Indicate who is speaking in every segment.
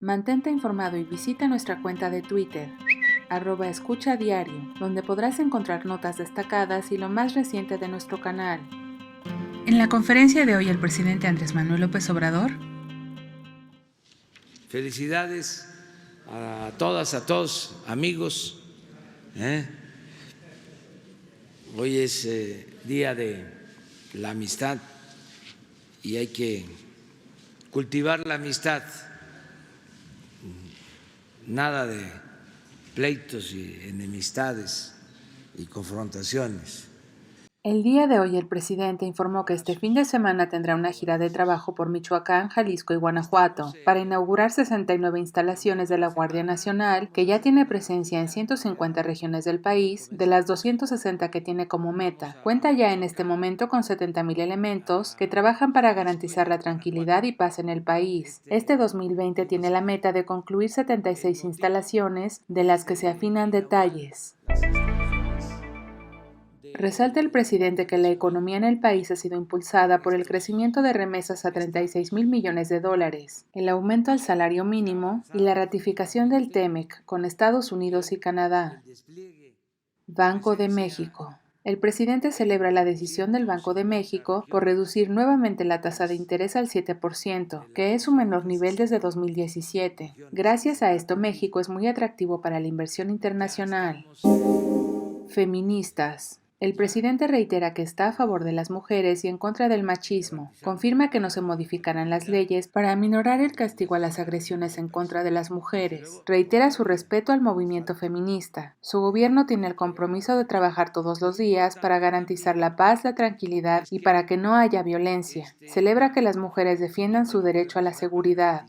Speaker 1: Mantente informado y visita nuestra cuenta de Twitter, @escuchadiario, donde podrás encontrar notas destacadas y lo más reciente de nuestro canal. En la conferencia de hoy, el presidente Andrés Manuel López Obrador.
Speaker 2: Felicidades a todas, a todos, amigos. Hoy es Día de la Amistad y hay que cultivar la amistad. Nada de pleitos y enemistades y confrontaciones.
Speaker 1: El día de hoy el presidente informó que este fin de semana tendrá una gira de trabajo por Michoacán, Jalisco y Guanajuato para inaugurar 69 instalaciones de la Guardia Nacional, que ya tiene presencia en 150 regiones del país, de las 260 que tiene como meta. Cuenta ya en este momento con 70,000 elementos que trabajan para garantizar la tranquilidad y paz en el país. Este 2020 tiene la meta de concluir 76 instalaciones, de las que se afinan detalles. Resalta el presidente que la economía en el país ha sido impulsada por el crecimiento de remesas a 36,000 millones de dólares, el aumento al salario mínimo y la ratificación del TEMEC con Estados Unidos y Canadá. Banco de México. El presidente celebra la decisión del Banco de México por reducir nuevamente la tasa de interés al 7%, que es su menor nivel desde 2017. Gracias a esto, México es muy atractivo para la inversión internacional. Feministas. El presidente reitera que está a favor de las mujeres y en contra del machismo. Confirma que no se modificarán las leyes para aminorar el castigo a las agresiones en contra de las mujeres. Reitera su respeto al movimiento feminista. Su gobierno tiene el compromiso de trabajar todos los días para garantizar la paz, la tranquilidad y para que no haya violencia. Celebra que las mujeres defiendan su derecho a la seguridad.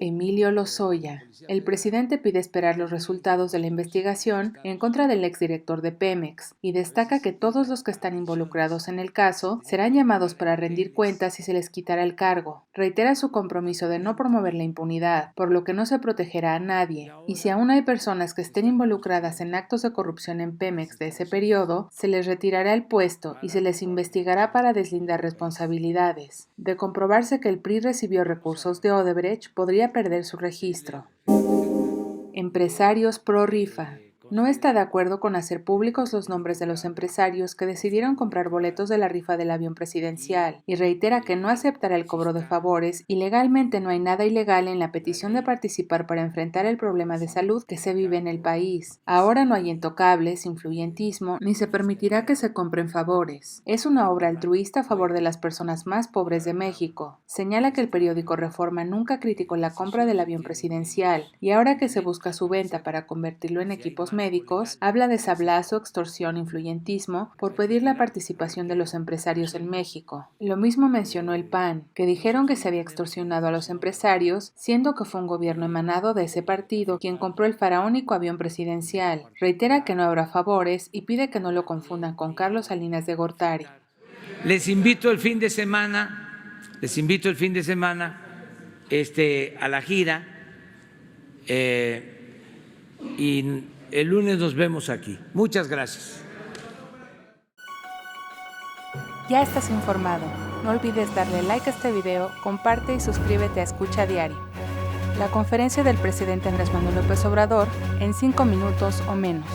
Speaker 1: Emilio Lozoya. El presidente pide esperar los resultados de la investigación en contra del exdirector de Pemex y destaca que todos los que están involucrados en el caso serán llamados para rendir cuentas y se les quitará el cargo. Reitera su compromiso de no promover la impunidad, por lo que no se protegerá a nadie, y si aún hay personas que estén involucradas en actos de corrupción en Pemex de ese periodo, se les retirará el puesto y se les investigará para deslindar responsabilidades. De comprobarse que el PRI recibió recursos de Odebrecht, podría perder su registro. Empresarios pro rifa. No está de acuerdo con hacer públicos los nombres de los empresarios que decidieron comprar boletos de la rifa del avión presidencial y reitera que no aceptará el cobro de favores y legalmente no hay nada ilegal en la petición de participar para enfrentar el problema de salud que se vive en el país. Ahora no hay intocables, influyentismo, ni se permitirá que se compren favores. Es una obra altruista a favor de las personas más pobres de México. Señala que el periódico Reforma nunca criticó la compra del avión presidencial y ahora que se busca su venta para convertirlo en equipos médicos, habla de sablazo, extorsión, influyentismo por pedir la participación de los empresarios en México. Lo mismo mencionó el PAN, que dijeron que se había extorsionado a los empresarios, siendo que fue un gobierno emanado de ese partido quien compró el faraónico avión presidencial. Reitera que no habrá favores y pide que no lo confundan con Carlos Salinas de Gortari.
Speaker 2: Les invito el fin de semana a la gira y el lunes nos vemos aquí. Muchas gracias.
Speaker 1: Ya estás informado. No olvides darle like a este video, comparte y suscríbete a Escucha Diario. La conferencia del presidente Andrés Manuel López Obrador en 5 minutos o menos.